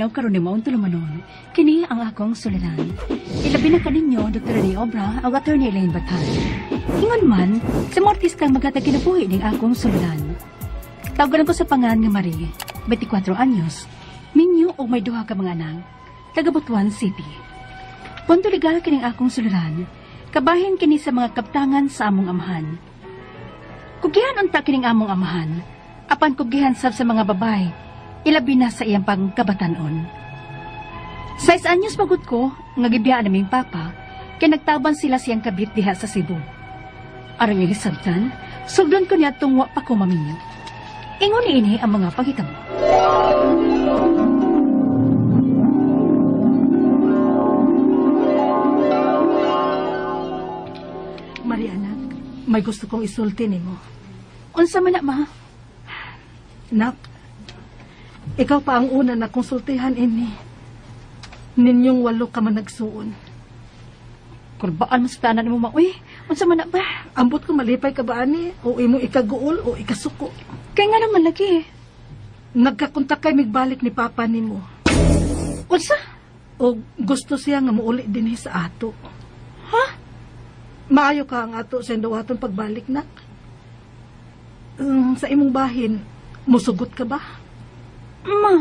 paminaw karon ni maong tulumanon. Kini ang akong suliran. Ilabi na kaninyo, Dr. Ray Obra, o Attorney Elaine Batan. Ingon man, sa mortis kang maghatag kinabuhi ning akong suliran. Tawagan ko sa pangan nga Marie, 24 anyos, minyo o may duha ka mga anak, taga Butuan City. Punto legal kining akong suliran, kabahin kini sa mga kaptangan sa among amahan. Kugihan unta kining among amahan, apan kugihan sab sa mga babay, ilabi na sa iyang pagkabatanon. 6 anyos pagod ko, nga gibiyaan naming papa, kaya nagtaban sila siyang kabit diha sa Cebu. Aron yung hisabtan, sugdon ko niya tungwa pa ko maminyo. Ingon ini ang mga pagitamo. Mariana, may gusto kong isulti nimo. Unsa man na, ma? Nak, ikaw pa ang una na konsultihan ini. Ninyong 8 ka man nagsuon. Kurbaan mo sa tanan mo, ma. Uy, unsa man na ba? Ambot ko malipay ka ba ani? O imo ikaguol o ikasuko? Kaya nga naman lagi. Nagkakontak kay migbalik ni papa nimo. Unsa? O gusto siya nga muuli din sa ato. Ha? Maayo ka ang ato sa aton pagbalik, nak. Sa imong bahin, musugot ka ba? Ma.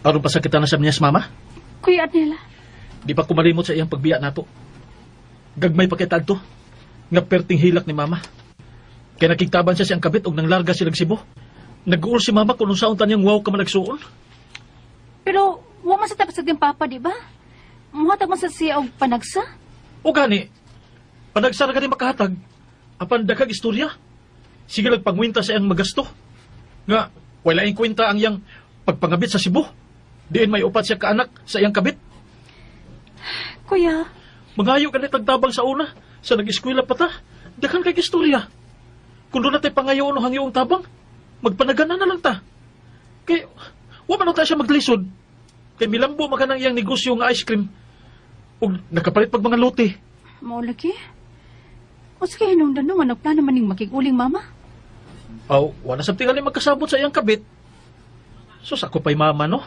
Aron pa sakitan na sa niya mama? Kuya Adela. Di pa kumalimot sa iyang pagbiya nato. Gagmay pa kita to. Nga perting hilak ni mama. Kaya nakiktaban siya siyang kabit og nang larga silang Cebu. Nag-uul si mama kung saan tanyang wow ka man nagsuon. Pero, wa man sa tapos sa papa, di ba? Muhatag man sa siya og panagsa? O gani, panagsara ka ni makahatag. Apan daghang istorya. Sige nagpangwinta sa iyang magasto. Nga, wala yung kwenta ang iyang pagpangabit sa Cebu. Diin may upat siya kaanak sa iyang kabit. Kuya. Mangayo ka tagtabang sa una. Sa nag-eskwela pa ta. Daghang kay istorya. Kung doon natin pangayo ano hangyo ang tabang, magpanagana na lang ta. Kay, wala man tayo siya maglisod. Kay milambo makanang iyang negosyo ng ice cream. O nakapalit pag mga lote. Maulagi? O sige, nung danong, nagplano man ning makiguling mama? Aw, wala sa tingali magkasabot sa iyang kabit. Sus, ako pa'y mama, no?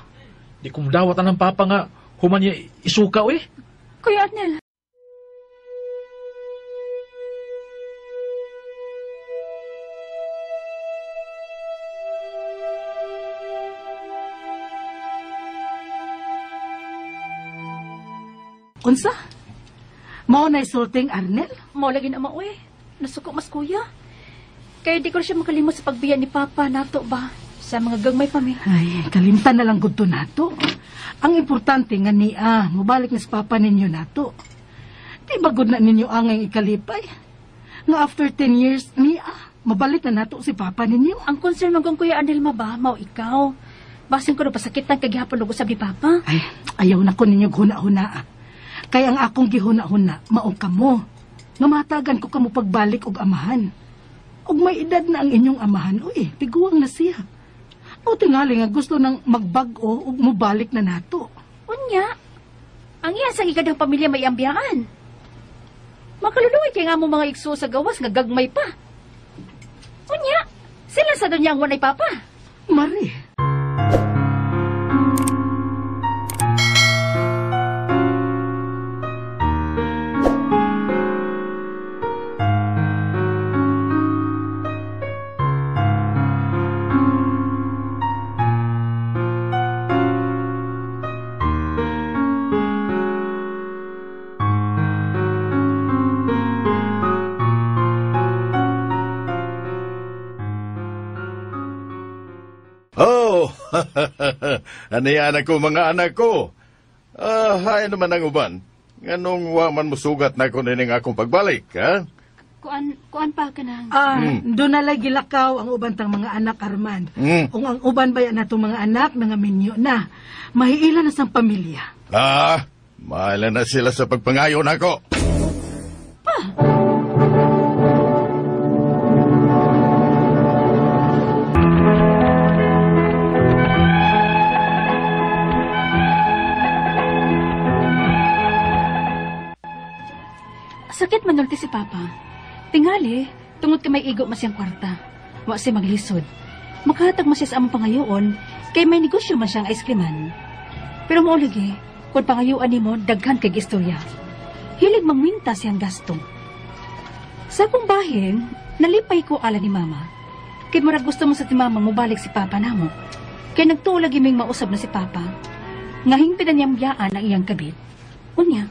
Di kong dawatan ng papa nga, human niya isuka, eh. Kuya Adnel. Unsa? Mao na isulting Arnel? Maulagi na mauwi. Nasuko mas kuya. Kaya di ko siya makalimot sa pagbiya ni papa nato ba? Sa mga gagmay pa mi. Ay, kalimtan na lang gud to nato. Ang importante nga niya, mabalik na sa papa ninyo nato. Di ba gud na ninyo ang ikalipay? Nga after 10 years, niya, mabalik na nato si papa ninyo. Ang concern ng kuya Adelma ba, mau ikaw. Basin ko na pasakitan kagihapon og usab ni papa. Ay, ayaw na ko ninyo huna-huna. Kaya ang akong gihuna-huna, mao kamo. Nga matagan ko kamo pagbalik og amahan. Og may edad na ang inyong amahan, uy, tiguang na siya. O tingali nga gusto nang magbag-o ug mobalik na nato. Unya, ang iya sa ikadang pamilya may ambiyaan. Makaluluoy kay nga mo mga igso sa gawas nga gagmay pa. Unya, sila sa dunya ang wanay papa. Mari. Ano yan ako mga anak ko? Hay naman ang uban. Nganong waman mo sugat na ko nining akong pagbalik, ha? Kuan pa ka nang. Doon nalay gilakaw ang uban tang mga anak, Armand. Kung ang uban ba yan na itong mga anak, nga minyo na. Mahiila na sang pamilya. Mahala na sila sa pagpangayon ako. manulti si Papa. Tingali, tungod ka may igo masiyang kwarta. Wa si maglisod. Makahatag mo siya sa among pangayoon, kay may negosyo man siyang ice creaman. Pero maulagi, kung pangayuan ni mo, daghan kay istorya. Hilig mangwinta siyang gasto. Sa akong bahin, nalipay ko ala ni Mama. Kay murag gusto mo sa ti Mama mo balik si Papa namo. Kay nagtulag iming mausab na si Papa. Nga hingpidan niyang biyaan ang iyang kabit. Unya.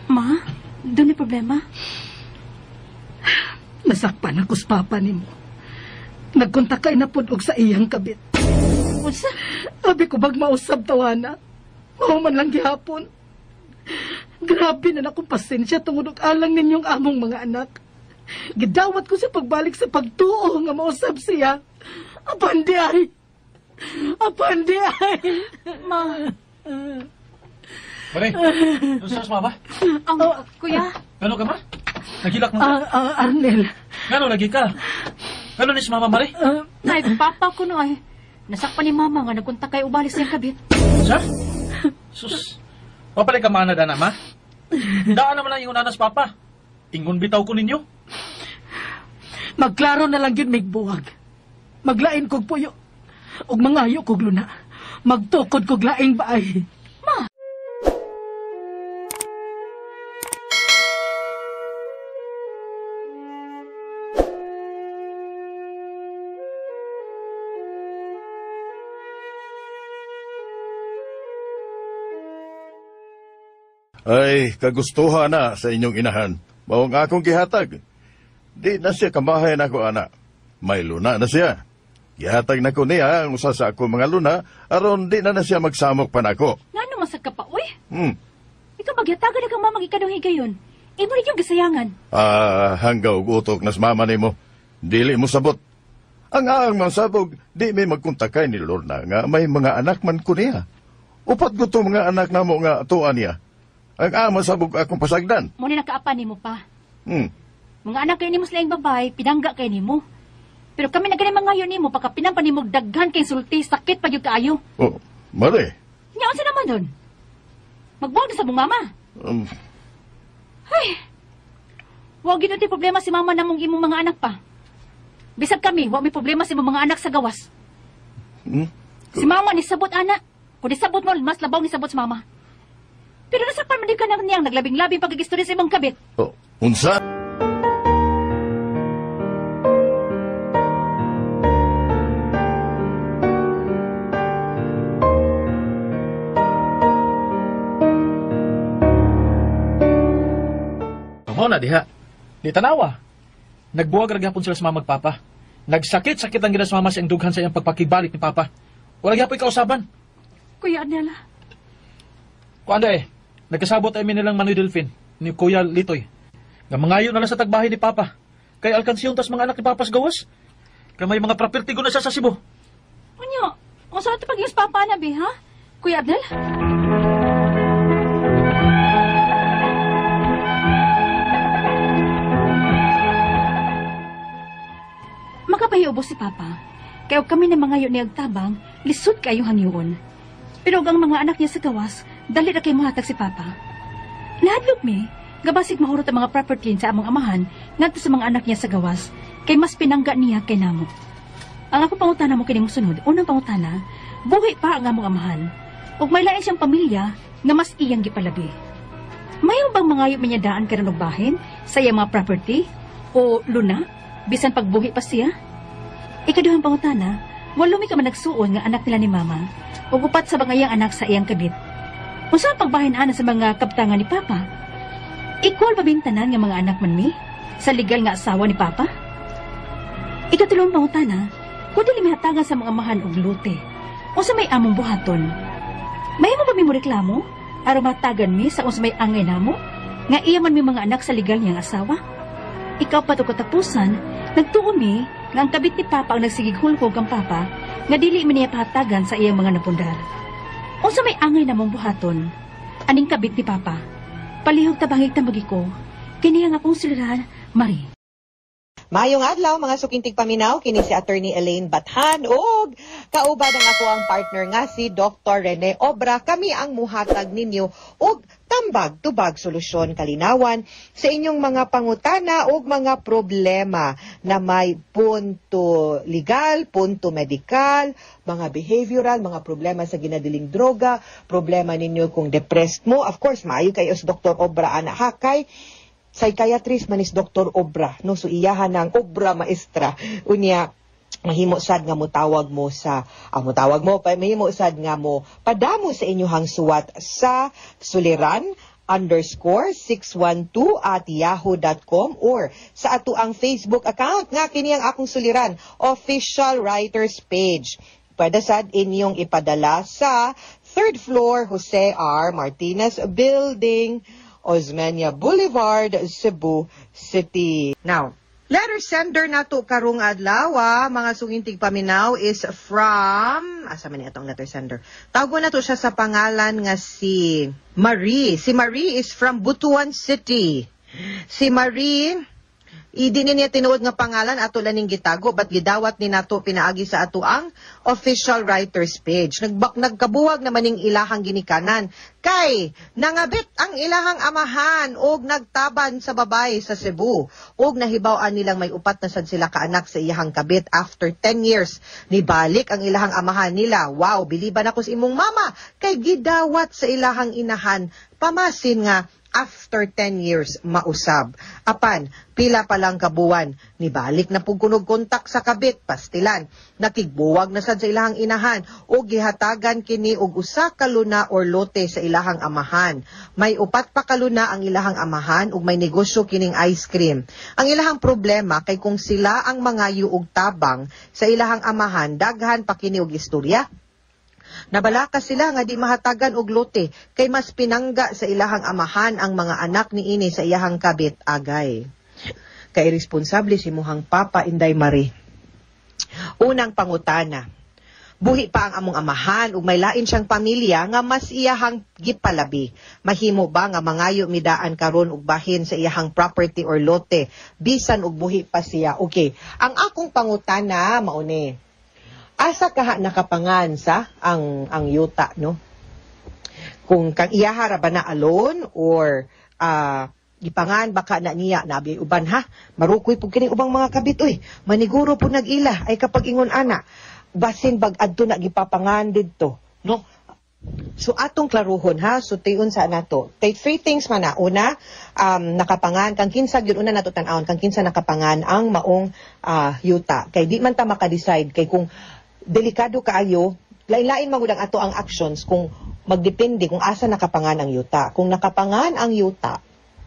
Ma, doon may problema? Nasakpan ako sa Papa ni mo. Nagkontak kay na pudog sa iyang kabit. Unsa? Sabi ko bag mausab tawana. Mauman lang gihapon. Grabe na akong pasensya tungod og alang ninyong among mga anak. Gidawat ko sa pagbalik sa pagtuo nga mausab siya. Apandi ay. Apandi ay. Ma. Mare, ano sa mama? Kuya? Ano ka ma? Nagilak mo? Arnel. Ano lagi ka? Ano ni si mama, Mare? Ay, Papa ko no ay. Nasakpan ni Mama nga nagkunta kay ubalis niyang kabit. Sa? Sus. Papalay ka maanad, ana, ma? Daan naman lang yung unanas, Papa. Ingon bitaw ko ninyo. Magklaro na lang yun, migbuwag. Maglain kog puyo. Ug mangayo kog luna. Magtukod kog laing baay. Ay, kagustuhan na sa inyong inahan. Mao nga akong gihatag. Di na siya kamahayan ako, ana. May luna na siya. Gihatag na ko niya ang usa sa ako mga luna, aron di na siya magsamok pa nako. Nga naman sa kapa, uy. Hmm. Ikaw magyatagan na kang mamang ikadong higayon. Imo rin yung gasayangan. Hanggaw utok nas mama nimo. Dili mo sabot. Ang aang masabog, di may magkontakay ni Lorna nga may mga anak man ko niya. Upat ko to mga anak namo nga tuan niya. Ang ama sabog akong pasagdan. Muna nakaapan ni mo pa. Hmm. Mga anak kayo ni mo silang babay, pinangga kayo ni mo. Pero kami nagkanimang ngayon ni mo, pagka pinampan ni mo daghan kay sulti, sakit pa yung kaayo. Oh, Mare. Nyaon sa naman doon? Magbuwag na sa mong mama. Ay, huwag yun yung problema si mama na mong imong mga anak pa. Bisag kami, huwag may problema si mong mga anak sa gawas. Si mama ni sabot anak. Kung ni sabot mo, mas labaw ni sabot sa mama. Pero nasakpan man din ka na niyang naglabing-labing pagkagistorya sa imong kabit. Oh, unsa? Kamo na diha. Di tanawa. Nagbuwag ragyapon sila sa mama magpapa. Nagsakit-sakit ang ginas mama sa dughan sa iyang pagpakibalik ni Papa. Wala gyapon kausaban. Kuya Adela. Kuanda nagkasabot ay nilang Manoy Delfin ni Kuya Litoy. Nga mangayo na lang sa tagbahay ni Papa. Kay alkansyon tas mga anak ni Papa sa gawas. Kaya may mga property ko na siya sa Cebu. Ano? Kung saan ito pag-ius papa na, be, ha? Kuya Abdel? Makapahiubos si Papa. Kaya kami na mga ni agtabang, lisod kayo hangyoon. Pero ang mga anak niya sa gawas, dali na kay muhatag si Papa. Nahadlok mi, gabasig mahurot ang mga property sa among amahan ngadto sa mga anak niya sa gawas, kay mas pinangga niya kay namo. Ang ako pangutana mo kini mosunod, unang pangutana, buhi pa ang among amahan. Ug may lain siyang pamilya nga mas iyang gipalabi. Mayo bang mangayo niya daan karon og bahin sa iyang mga property o luna bisan pagbuhi pa siya? Ikaduhang pangutana, walo mi ka man nagsuon nga anak nila ni Mama ug upat sa bangayang anak sa iyang kabit. Unsa ang pagbahin ana sa mga kaptangan ni Papa? Equal ba bintanan nga mga anak man mi sa legal nga asawa ni Papa? Ikatulong pangutana, kung dili mahatagan sa mga amahan og lute, unsa may among buhaton? Mahimo ba mi mo reklamo aron mahatagan mi sa unsa may angay namo nga iya man mi mga anak sa legal niyang asawa? Ikaw pa to katapusan, nagtuon mi nga ang kabit ni Papa ang nagsigighulkog kang Papa nga dili mi niya pahatagan sa iyang mga napundar. Unsa may angay namong buhaton? Aning kabit ni Papa? Palihog tabangig tambagi ko. Kini ang akong suliran, Marie. Mayong adlaw mga sukintig paminaw, kini si Attorney Elaine Bathan ug kaubad ang ako ang partner nga si Dr. Rene Obra. Kami ang muhatag ninyo og tambag tubag solusyon kalinawan sa inyong mga pangutana o mga problema na may punto legal, punto medical, mga behavioral, mga problema sa ginadiling droga, problema ninyo kung depressed mo. Of course, maayo kayo sa Dr. Obra ana ha, kay psychiatrist man is Dr. Obra, no? So iyahan ng obra maestra unya mahimo sad nga motawag mo sa mahimo sad nga mo padamo sa inyong suwat sa suliran_612@yahoo.com or sa ato ang Facebook account nga kini ang akong suliran official writers page. Pwede sad inyong ipadala sa 3rd floor Jose R. Martinez Building, Osmeña Boulevard, Cebu City. Now, letter sender na to karong adlaw, mga sugintig paminaw is from, asa man itong letter sender? Tago na to siya sa pangalan nga si Marie. Si Marie is from Butuan City. Si Marie, di niya tinuod nga pangalan ato laning gitago but gidawat ni nato pinaagi sa ato ang official writers page. Nagkabuwag naman ning ilahang ginikanan kay nangabit ang ilahang amahan og nagtaban sa babay sa Cebu og nahibaw-an nilang may upat na sad sila kaanak sa iyahang kabit after 10 years nibalik ang ilahang amahan nila. Wow, biliban ako sa imong mama kay gidawat sa ilahang inahan pamasin nga after 10 years mausab. Apan, pila pa lang kabuwan, nibalik na pugkunog kontak sa kabit, pastilan. Nakigbuwag na sad sa ilahang inahan o gihatagan kini og usa ka luna or lote sa ilahang amahan. May upat pa ka luna ang ilahang amahan ug may negosyo kining ice cream. Ang ilahang problema kay kung sila ang mangayo og tabang sa ilahang amahan, daghan pa kini og istorya. Nabalaka sila nga di mahatagan og lote kay mas pinangga sa ilahang amahan ang mga anak ni ini sa iyahang kabit agay. Kay responsable si muhang Papa Inday Marie. Unang pangutana. Buhi pa ang among amahan ug may lain siyang pamilya nga mas iyahang gipalabi. Mahimo ba nga mangayo midaan karon og bahin sa iyahang property or lote bisan og buhi pa siya? Okay. Ang akong pangutana mao ni asa kaha nakapangan sa ang yuta, no? Kung kang iyahara ba na alone or gipangan baka na niya nabi uban ha. Marukoy pug kini ubang mga kabit oy. Maniguro pud nag-ila ay kapag ingon ana basin bag adto na gipapangan didto, no? So atong klaruhon ha, so tiyon sa nato. Take 3 things man na. Una, nakapangan kang kinsa gyud una nato tan-awon kang kinsa nakapangan ang maong yuta. Kay di man ta maka-decide kay kung delikado kaayo, lain-lain magud ang ato ang actions kung magdepende kung asa nakapangan ang yuta. Kung nakapangan ang yuta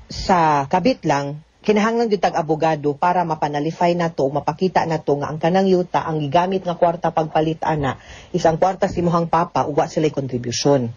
sa kabit lang, kinahanglan gyud tag abogado para mapanalify nato, mapakita nato nga ang kanang yuta ang gigamit nga kwarta pagpalit ana, isang kwarta si muhang papa ug wa sila contribution.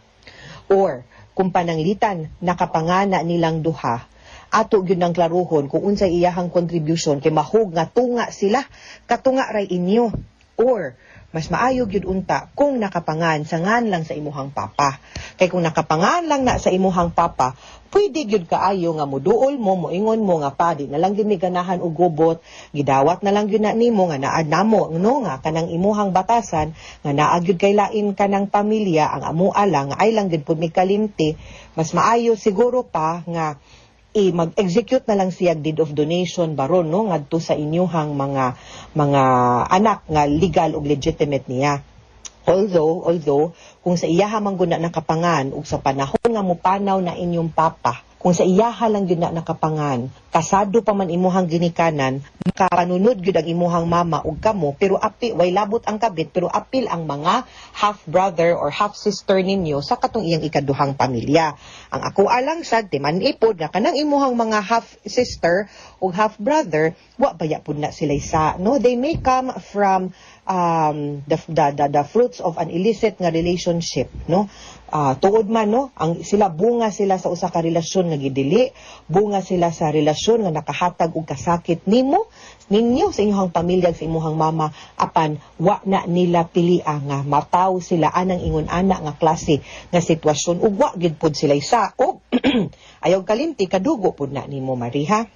Or kung pananglitan nakapangana nilang duha, ato gyud nang klaruhon kung unsay iyahang contribution kay mahog nga tunga sila, katunga ray inyo. Or mas maayo gyud unta kung nakapangan sa ngan lang sa imuhang papa. Kay kung nakapangan lang na sa imuhang papa, pwede gyud kaayo nga moduol mo, moingon mo nga padi na lang gyud mi ganahan og gubot, gidawat na lang gyud na nimo nga naa namo no nga kanang imuhang batasan nga naa gyud kay lain kanang pamilya ang amoa lang nga ay lang gyud pud mi kalimti. Mas maayo siguro pa nga mag-execute na lang siya deed of donation baron no ngadto sa inyuhang mga anak nga legal ug legitimate niya. Although kung sa iyaha man gud na nakapangan ug sa panahon nga mopanaw na inyong papa, kung sa iyaha lang gyud na nakapangan, kasado pa man imuhang ginikanan, makapanunod gyud ang imuhang mama ug kamo, pero way labot ang kabit, pero apil ang mga half brother or half sister ninyo sa katong iyang ikaduhang pamilya. Ang ako alang sad timan ipod nga kanang imuhang mga half sister ug half brother, wa baya pud na sila sa, no? They may come from the fruits of an illicit nga relationship, no? Tuod man no, sila bunga sila sa usa ka relasyon nga gidili, bunga sila sa relasyon nga nakahatag og kasakit ninyo sa inyong pamilya, sa imuhang mama, apan wa na nila pilia nga mataw sila anang ingon ana nga klase nga sitwasyon ug wa gid pud sila isa og ayaw kalimti kadugo pud na nimo Mariha.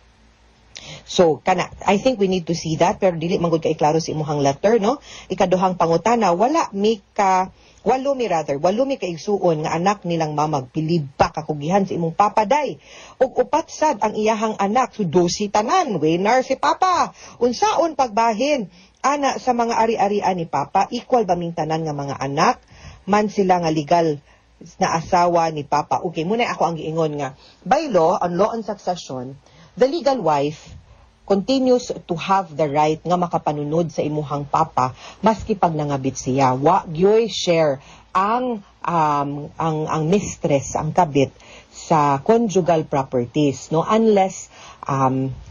So I think we need to see that, pero dili man gud kay klaro sa imuhang letter, no? Ikaduhang pangutana, wala mi ka Walumi kaigsuon nga anak nilang mamag pilib pa kakugihan sa imong papaday. Ug upat sad ang iyahang anak, so 12 tanan, winner si papa. Unsaon pagbahin ana sa mga ari-arian ni papa, equal ba ming tanan nga mga anak, man sila nga legal na asawa ni papa. Okay, muna ako ang giingon nga, by law, on law and succession, the legal wife continues to have the right nga makapanunod sa imuhang papa maski pag nangabit siya. Wa gyoy share ang mistress, ang kabit sa conjugal properties, no, unless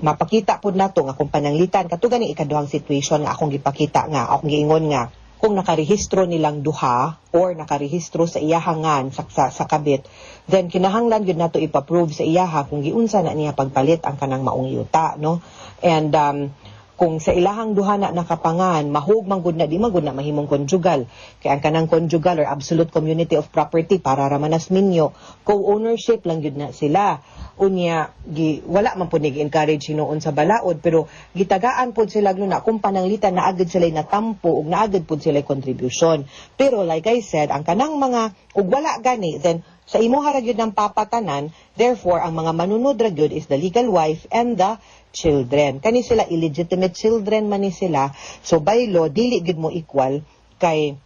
mapakita po nato nga kung pananglitan katugan ni ikaduhang situation nga akong gipakita nga akong giingon nga kung nakarehistro nilang duha or nakarehistro sa iyahangan sa kabit, then kinahanglan yun nato ipaprove sa iyaha kung giunsa na niya pagpalit ang kanang maong yuta, no? And kung sa ilahang duha na nakapangan, mahug manggod na, di magud na mahimong conjugal. Kaya ang kanang conjugal or absolute community of property para ramanas minyo, co-ownership lang yun na sila. Unya, wala man po nag-encourage hinuon sa balaod, pero gitagaan po sila na kung pananglitan na agad sila natampo, ug na agad po sila contribution. Pero like I said, ang kanang mga, ug wala gani, then sa imo haragyod ng papatanan, therefore, ang mga manunod ragyod is the legal wife and the children. Kani sila illegitimate children man ni sila. So by law, dili gid mo equal kay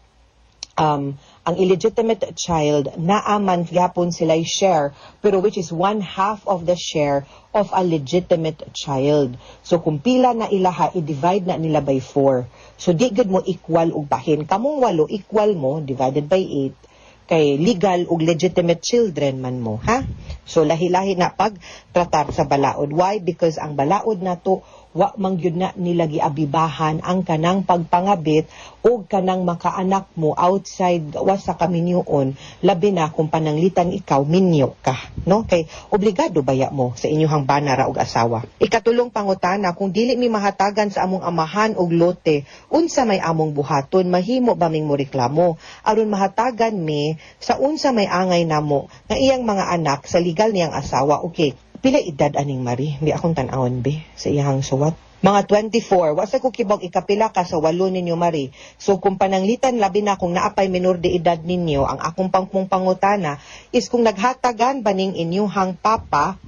ang illegitimate child naaman gyapon sila share, pero which is 1/2 of the share of a legitimate child. So kung pila na ilaha, i-divide na nila by 4. So di gid mo equal og bahin. Kamong 8 equal mo divided by 8 kay legal ug legitimate children man mo, ha? So lahi-lahi na pag tratar sa balaod. Why? Because ang balaod nato wa man gyud na nila giabibahan ang kanang pagpangabit o kanang makaanak mo outside wa sa kaminyoon, labi na kung pananglitan ikaw minyo ka, no? Kay obligado baya mo sa inyong banara og asawa. Ikatulong pangutana, kung dili mi mahatagan sa among amahan og lote, unsa may among buhaton, mahimo ba ming mo reklamo aron mahatagan mi sa unsa may angay namo nga iyang mga anak sa legal niyang asawa? Okay, pila edad aning Mari? Di akong tan-awon be sa iyang suwat. Mga 24. Wasa ko kibog ikapila ka sa 8 ninyo Mari. So kung pananglitan labi na kung naapay minor de edad ninyo, ang akong pangpangutana is kung naghatagan ba ning inyuhang papa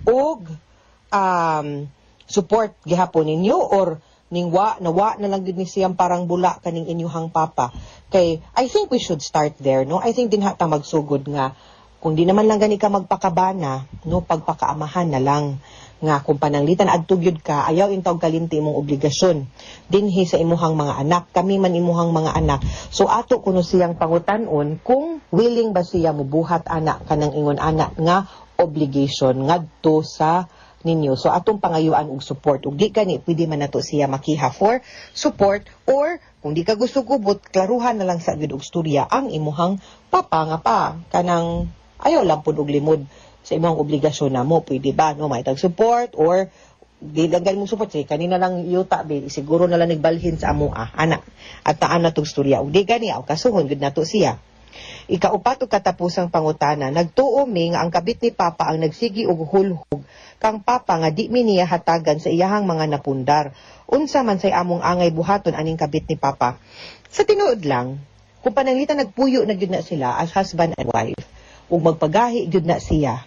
og support gihapon ninyo or ning wa na lang gid ni siyang parang bula kaning inyuhang papa. Kay I think we should start there, no? I think din hata magsugod nga kung di naman lang gani ka magpakabana, no, pagpakaamahan na lang nga kung pananglitan adtugyod ka, ayaw intawg kalinti imong obligasyon dinhi sa imuhang mga anak, kami man imuhang mga anak. So ato kuno siyang pangutanon kung willing ba siya mubuhat anak kanang ingon anak nga obligation ngadto sa ninyo. So atong pangayuan og support. Ug di gani pwede man nato siya makiha for support, or kung di ka gusto gubot, klaruhan na lang sa gid og storya ang imuhang papa nga pa kanang ayaw lang pud og limod sa imong obligasyon namo. Pwede ba no may tag support, or di lang gani mo support say kanina lang yuta be siguro na lang nagbalhin sa amo anak at taan na tong storya. Ug di gani aw kasuhon gud nato siya. Ikaupat og katapusang pangutana, nagtuo mi nga ang kabit ni papa ang nagsigi og hulhog kang papa nga di mi niya hatagan sa iyahang mga napundar. Unsa man say among angay buhaton aning kabit ni papa? Sa tinuod lang, kung pananglitan nagpuyo na gyud na sila as husband and wife, ug magpagahi gyud na siya,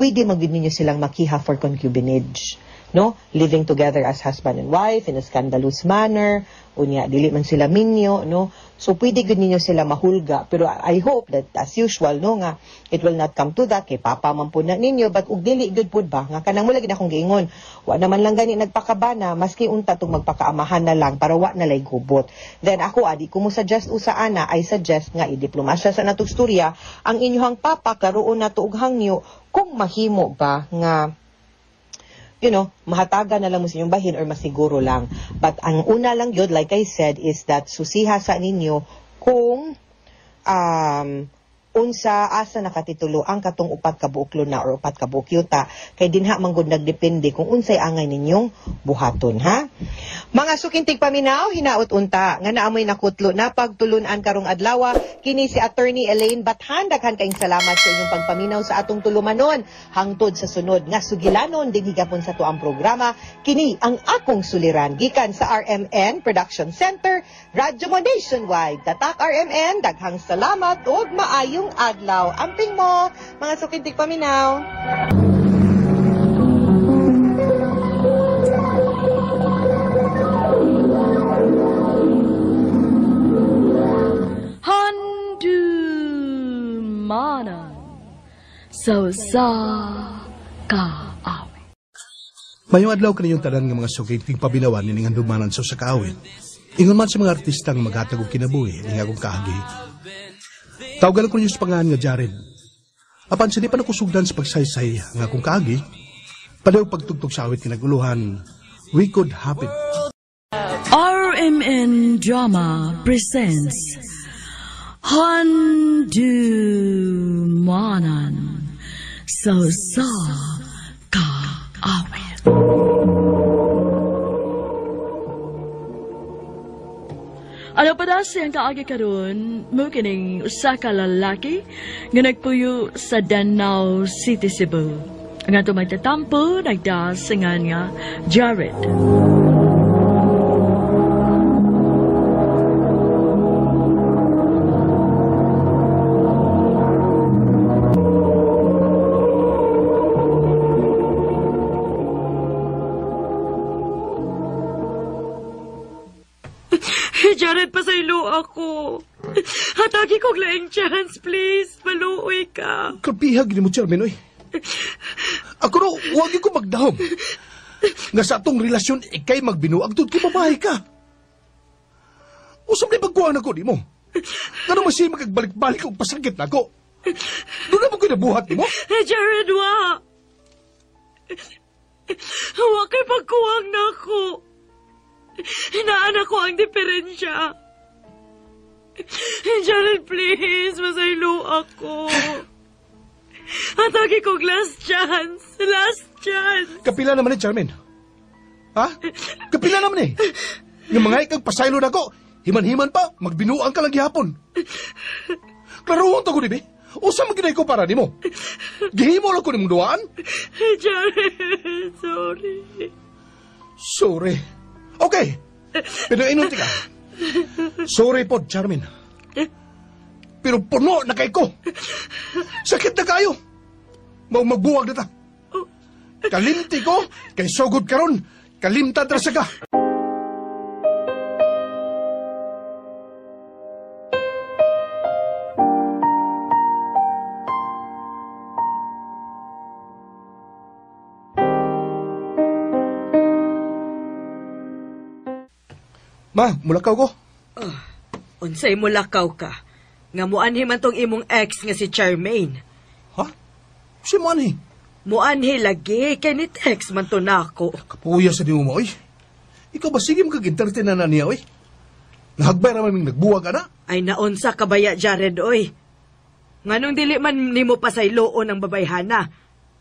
pwede magyud ninyo silang makiha for concubinage, no? Living together as husband and wife in a scandalous manner, unya dili man sila minyo, no? So pwede gyud ninyo sila mahulga, pero I hope that as usual, no, nga it will not come to that kay papa man po na ninyo, but ug dili gyud pud ba nga kanang mula gid akong giingon, wa naman lang gani nagpakabana, maski unta tong magpakaamahan na lang para wa na lay gubot. Then ako adi ko mo suggest usa ana, I suggest nga idiplomasya sa natong storya ang inyong papa karoon nato og hangyo kung mahimo ba nga mahatagan na lang mo sa inyong bahin or masiguro lang. But ang una lang yun, like I said, is that susiha sa ninyo kung unsa asa nakatitulo ang katong upat ka buoklo na or upat ka buokyuta kay dinha manggod nagdepende kung unsay angay ninyong buhaton ha. Mga sukintig paminaw, hinaot unta nga naamoy nakutlo na pagtulunan karong adlaw kini si Attorney Elaine Bathan. Daghan kaayong salamat sa inyong pagpaminaw sa atong tulumanon hangtod sa sunod nga sugilanon dinhi gapon sa tuang programa. Kini ang akong suliran gikan sa RMN Production Center, Radyo Mo Nationwide. Tatak RMN, daghang salamat ug maayong adlaw. Amping mo, mga sukintig paminaw. Handumanan so sa kaawit. Mayong adlaw kaniyong tanan nga mga sukintig pabinawan ni nga dumanan sa kaawit. Ingon man sa mga artistang maghatag og kinabuhi ning akong kahagi. Tawgan ko niyo sa pangalan nga Jared. Apan sa di pa nakusugdan sa pagsaysay nga akong kahagi, padaw pagtugtog sa awit kinaguluhan, We Could Happen. RMN Drama presents Handumanan so sa kaawit. Ano pa daw siyang kaagi karon mo kining usa ka lalaki nga nagpuyo sa Danau City, Cebu. Ang ato magtatampo nagdasingan nga Jared. Jared, pasaylo ako. Hatagi kong laing chance, please. Maluoy ka. Kapihag ni mo, Charmin, oy. Ako ro, huwag ko magdahom. Nga sa atong relasyon, ikay magbinuag doon kay babae ka. Usap na pagkuhan ako di mo. Nga naman siya magagbalik-balik o pasakit na ako. Doon naman ko nabuhat ni mo. Jared, wa. Wa kay pagkuhang na ako. Hinaan ako ang diferensya. Jared, please, masaylo ako. Atagi kong last chance. Last chance. Kapila naman eh, Charmin. Ha? Kapila naman eh. Yung mga ikang pasaylo na ko, himan-himan pa, magbinuang ka lang gihapon. Klaroon to ko, dibi? O sa maginay ko para ni mo? Gihimo lang ko ni mong duwaan? Jared, sorry. Sorry. Okay. Pero inunti ka. Sorry po, Charmin. Pero puno na kay ko. Sakit na kayo. Magbuwag na ta. Kalimti ko, kay sugod karon. Kalimta trasa ka. Ma, mulakaw ko. Unsay mulakaw ka? Nga muanhi man tong imong ex nga si Charmaine. Ha? Si mo ani? Muanhi lagi, kay ni text man to nako. Kapuya sa di mo, oy. Ikaw ba sige mag-entertain na niya, oy? Nahagbay naman ming nagbuwag, ana? Ay naunsa kabaya, Jared, oy. Nganong dili man nimo pasayloon ang babayhana,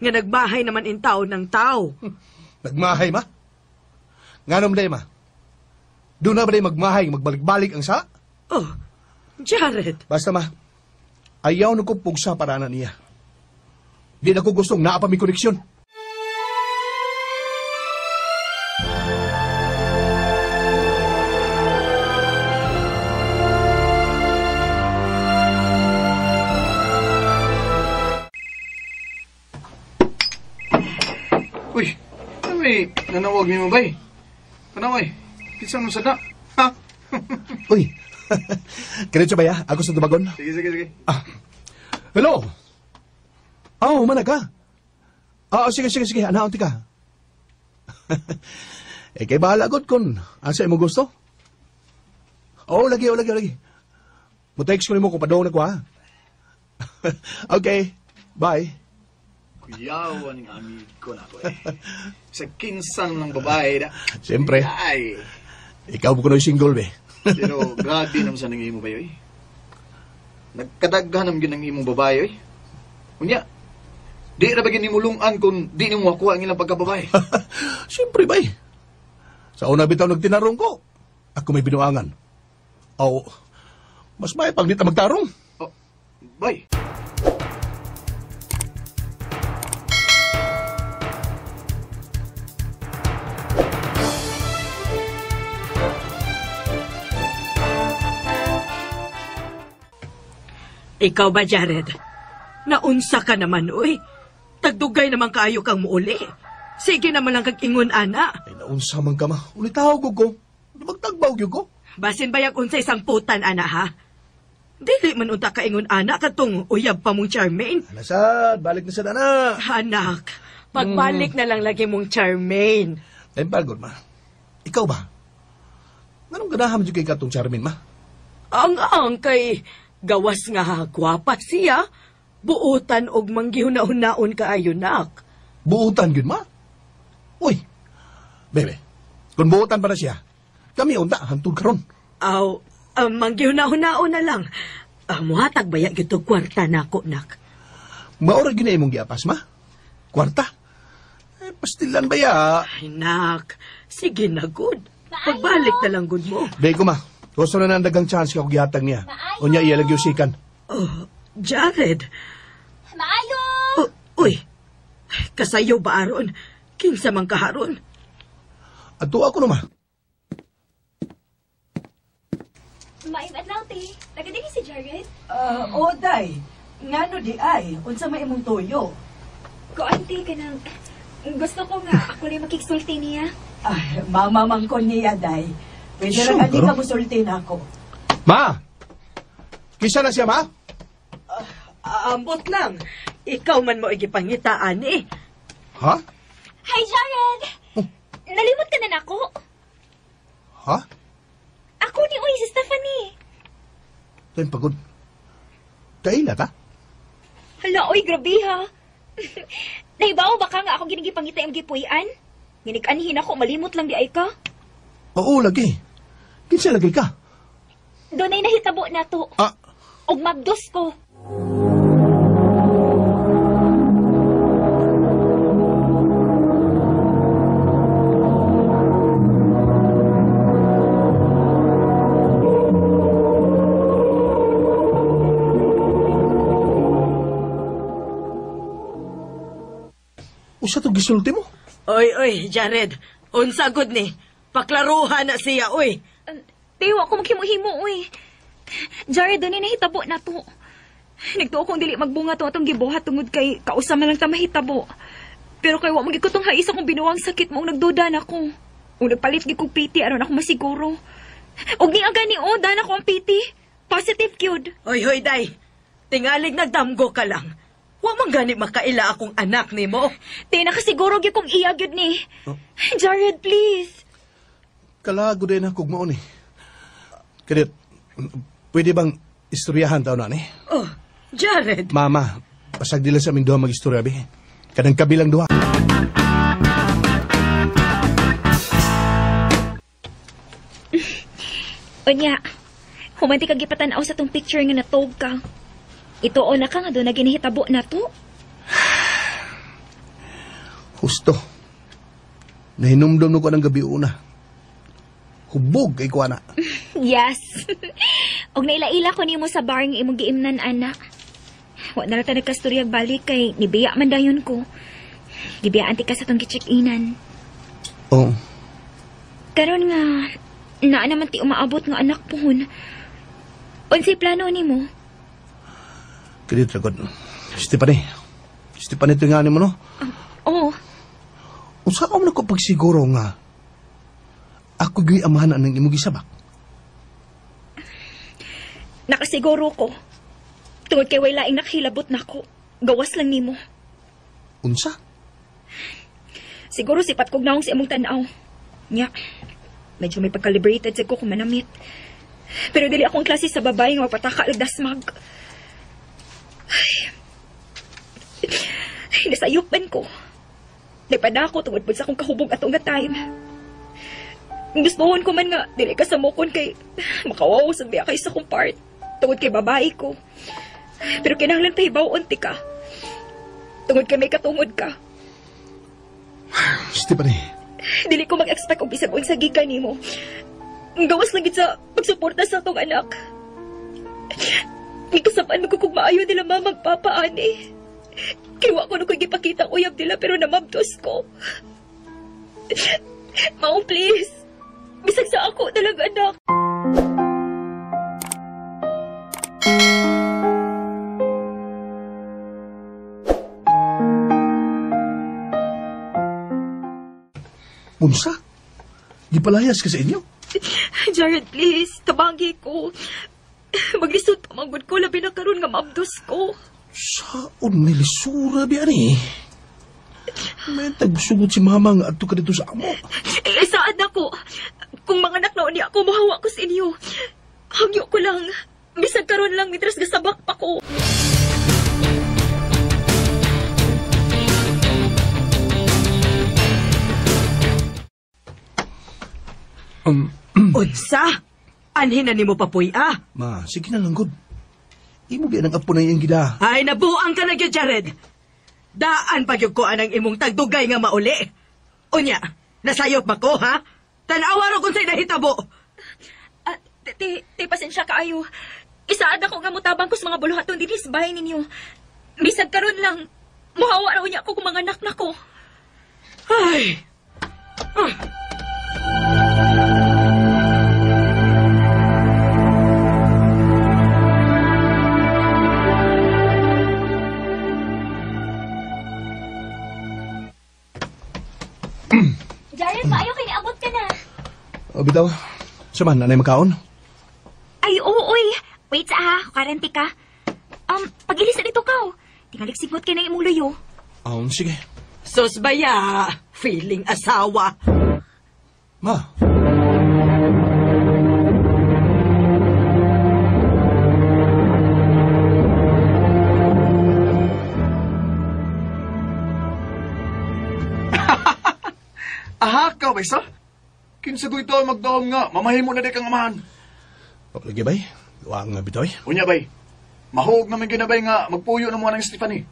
nga nagbahay naman in tao ng tao. Nagmahay, ma? Nganom day, ma? Doon na ba day magmahay, magbalik-balik ang sa? Oh, Jared. Basta, ma. Ayaw na ko pugsa para na niya. Di na ko gustong naapa may koneksyon. Uy, may nanawag ni mo ba eh? Panaway, kisang mo sada, ha? Uy, kiretso ba ya? Ako sa dumagon? Sige. Ah. Hello? Oh, mana ka? Sige. Anaunti ka. Kay bahala god kon. Asa mo gusto? Lagi. Mo-text ko nimo kung padong na ko, ha? Okay, bye. Kuyawan ng amig ko na ko eh. Sa kinsan ng babae na. Siyempre. nagkadaghanam yun ang imong babae, oy. Unya, di na bagay ni mulungan kung di ni mo makuha ang ilang pagkababae. Siyempre, bay. Sa una bitaw nagtinarong ko, ako may binuangan. Aw, mas may pag di ta magtarong. Oh, bay. Ikaw ba, Jared? Naunsa ka naman, uy. Tagdugay naman kaayo kang muuli. Sige naman lang kag-ingon, ana. Ay, naunsa man ka ma. Ulitawag ko. Magtagbaw ko. Basin ba yung unsa isang putan, ana, ha? Dili man unta ka-ingon, ana, katong uyab pa mong Charmaine. Alasad, balik na sa dana. Anak, pagbalik na lang lagi mong Charmaine. Time pagod, ma. Ikaw ba? Anong ganahan mo kay katong Charmaine, ma? Ang kay gawas nga gwapa siya. Buutan og manggihuna-hunaon kaayo, nak. Buutan yun, ma? Uy, bebe, kung buutan pa na siya, kami unta, hantod karon. Aw, manggihuna-hunaon na lang. Muhatag baya gito kwarta nako, nak. Maura gina imong giapas, ma? Kwarta? Pastilan ba ya? Ay, nak. Sige na, good. Pagbalik na lang, good mo. Day ko, ma. Gusto na nandagang chance ka kung gihatag niya. Unya, iyalag yung sikan. Oh, Jared. Maayo! Uy, kasayo ba aron? Kinsa man kaharon? Ato ako naman. Maayong adlaw, te. Taga-dili si Jared. Oday. Ngano di ay? Unsa may imong tuyo? Ko, ante, kanang... Gusto ko nga, ako rin makiksulti niya. Ay, mamamangkon niya, day. Pwede Sure, lang hindi pero- ka musulti na ako. Ma! Kisa na siya, ma? Ambot lang. Ikaw man mo igipangitaan eh. Ha? Hi, Jared! Nalimot ka na nako. Ha? Ako ni Uy, si Stephanie. Time pagod. Kaila ta? Hala, Uy, grabe ha. Nahibaw ba ka nga ako ginigipangita yung gipuyan? Ginig-anhin ako, malimot lang di ay ka. Oo, lagi. Kinsa lagi ka? Doon ay nahitabo na to. Ah, Og magdos ko. usa to gisulti mo? Oy, Jared. Unsa gud ni? Paklaruhan na siya, oy. Tiwa ko maghimo-himo, uy. Jared, doon ay nahitabo na to. Nagtuo kong dili magbunga to atong gibuhat tungod kay kausama lang ta mahitabo. Pero kay wa mo gikutong haisa kong binuwang sakit mo nagduda na ko. Ug nagpalit gi kog PT aron ako masiguro. Og ni aga ni dana ko ang PT. Positive gyud. Oy, day. Tingalig nagdamgo ka lang. Wa man gani makaila akong anak nimo. Di nakasiguro gyud kong iya gyud ni. Jared, please. Kalago din ako mo ni. Kadit, pwede bang istoryahan tao na ni? Oh, Jared. Mama, pasag dila sa aming duha mag-istorya, bi. Kadang kabilang duha. Unya, humanti ka gipatanaw sa tong picture nga natog ka. Ito na ka nga doon na ginihitabo na to. Husto. Nahinumdum ko ng gabi una. Hubog kay ko ana. Yes. Og naila-ila ko nimo sa bar nga imong giimnan, ana. Wa na ta nagkastoryag balik kay nibiya man dayon ko. Gibiyaan ti ka sa tong gi-check-inan. Oo. Karon nga naa naman ti umaabot nga anak pohon. Unsay plano nimo? Kadit ragod. Stephanie ito nga ni mo, no? Oo. Unsa ka man ako pagsiguro nga ako gawin amahan ng imong gisabak? Nakasiguro ko. Tungod kay way laing nakahilabot nako. Gawas lang nimo. Unsa? Siguro sipat kog naong si imong tanaw. Nya. Medyo may pagka-liberated sa ko kung manamit. Pero dili akong klase sa babae nga magpataka lagdasmag. Ay, nasayupan ko. Nagpada ako tungod po sa akong kahubog atong nga time. Gustuhon ko man nga, dili ka sa mukon kay makawaw sa biya kay sa kong part. tungod kay babae ko. Pero kinahanglan pahibawon ti ka. Tungod kay may katungod ka. Stephanie, Dili ko mag-expect og bisag unsa gikan nimo. Gawas lang gid sa pagsuporta sa atong anak. Ikasabaan mo ko kung maayo nila mamang papaani. Kiwa ko nung gipakita ang uyab nila pero namabtos ko. Maong please. Bisag sa ako talaga anak. Unsa? Gipalayas ka sa inyo? Jared, please. Tabangi ko. Maglisod pa manggod ko. Labi na karon nga mabdos ko. Saon may lisura biyan eh. May tagsugod si mama nga ato ka dito sa amo. Saan ako? Kung mga anak na uni ako, mahawa ko sa inyo. Hangyo ko lang. Bisag karon lang, mitras gasabak pa ko. Unsa? Anhin na nimo papuy Ma, sige na lang good. Imo biyan ang apo na iyang gida. Ay, nabuang ka na gyud, Jared. Daan pa gyud ko anang imong tagdugay nga mauli. Unya, nasayop ba ko, ha? Tanawa ro kung sa'y nahitabo. Pasensya kaayo. Isaad ako nga mutabang ko sa mga buluhaton din sa bahay ninyo. Bisag karon lang, muhawa raw niya ako kung mga anak na ko. Ay! Jared, maayo kay niabot ka na. Bitaw, samahan nanay makaon. Ay, oo, oy. Wait sa karanti ka. Pag-ilis na dito ka. Tingalik sigot kay na imong luyo. Sige. Sos baya, feeling asawa. Ma. Aha, ka, Baysa? Kinsagoy ito magdaom nga, mamahimo na di kang amahan. Lagi bay, gawa nga bitoy. Unya, bay. Mahog naman ginabay nga magpuyo na mo ng Stephanie.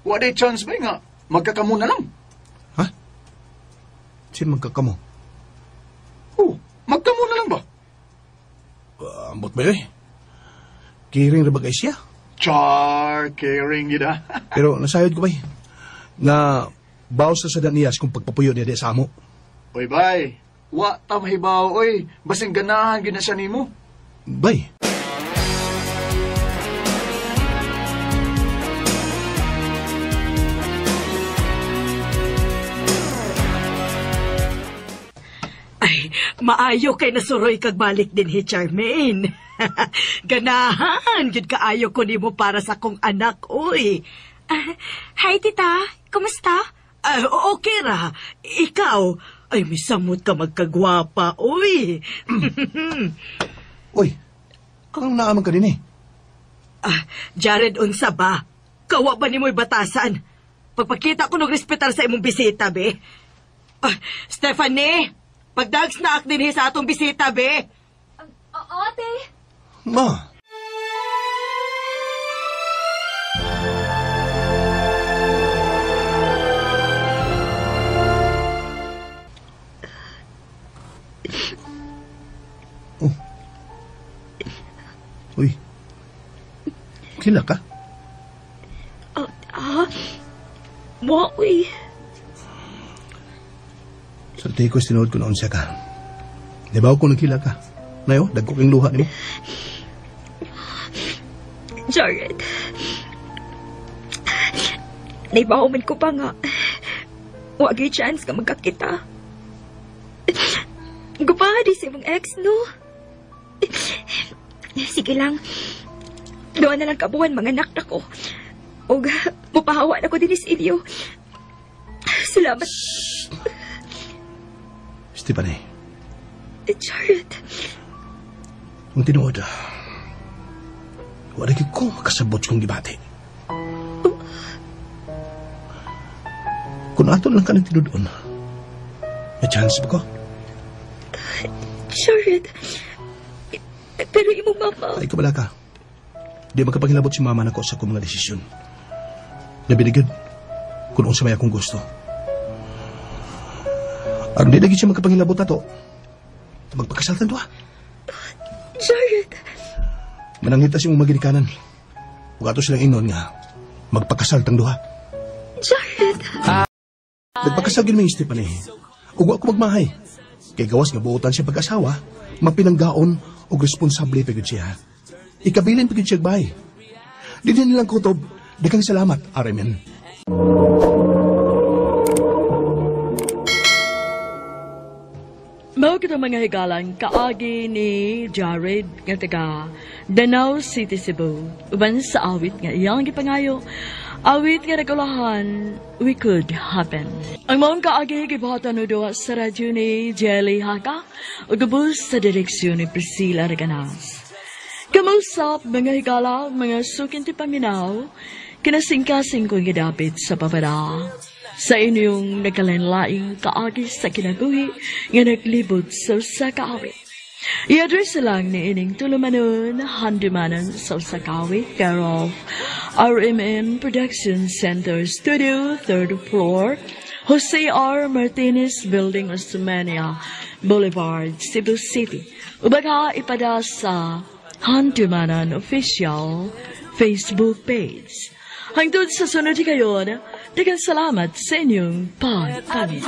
Wala chance, bay nga, magkakamo na lang. Ha? Sino magkakamo? Magkamo na lang ba? Ambot ba yun? Kiring na bagay siya. Char, caring gida. Pero nasayod ko bay, nga bawas na sa daniyas kung pagpapuyo niya di sa amo. Oy, bay. Wa ta mahibaw, oy. Basing ganahan gina siya nimo. Bay. Ay, maayo kay nasuroy kag balik din hi Charmaine. Ganahan, gid kaayo ko nimo para sa kong anak, oy. Hi, tita. Kumusta? Okay ra. Ikaw, ay misamot ka magkagwapa, oy. Uy, kang naaman ka din eh. Jared, unsa ba? Kawa ba ni mo'y batasan? Pagpakita ko respetar sa imong bisita, be. Stephanie, pagdagsnaak din sa atong bisita, be. Ate. Ma. Uy. Kila ka? Mo, uy. Sa ko sinuod ko noon siya ka. Di ba ako nagkila ka? Nayo, dagko king luha ni mo. Jared. Naibawaman ko pa nga. Wag yung chance ka magkakita. Gupahadi sa imong ex, no? Sige lang. Doon na lang kabuhan mga anak na ko. O pupahawa na ko din is Ilyo. Salamat. Stephanie. Jared. Ang tinuod, wala ko makasabot kong gibati. Kung ato lang ka ng tinudoon, may chance ba ko? Jared. Pero imo mama. Ay, kabala ka. Di magkapanghilabot si mama nako sa akong mga desisyon. Nabinigod kung unsa may akong gusto. Aron di lagi siya magkapanghilabot na to, magpakasaltan to ha. Jared! Manangita si mong maginikanan. Huwag ato silang inon nga magpakasaltang duha. Jared! Nagpakasal gid may Stephanie. Ug ako magmahay. Kay gawas nga buotan siya pag-asawa, mapinanggaon og responsable pagud siya. Ikabilin pagud siya bay. Dinhi nilang kutob, daghang salamat, Amen. Mao kita mga higalan kaagi ni Jared nga taga Danau City, Cebu. Uban sa awit nga iyang gipangayo. Awit nga nagulahan, we could happen. Ang maong kaagi gibuhatan no doa sa radyo ni Jelly Haka o gabus sa direksyon ni Priscilla Reganas. Kamusap mga higala, mga sukin ti paminaw, kinasingkasing kong gidapit sa papara. Sa inyong nagkalanlaing kaagi sa kinabuhi nga naglibot sa kaawit. I-address lang ni ining tulumanon, handumanon sa Usakawi, care of RMN Production Center Studio, 3rd floor, Jose R. Martinez Building, Osmania Boulevard, Cebu City. Ubaga ipada sa Handumanon Official Facebook page. Hangtod sa sunod kayon, daghang salamat sa inyong pagpalit.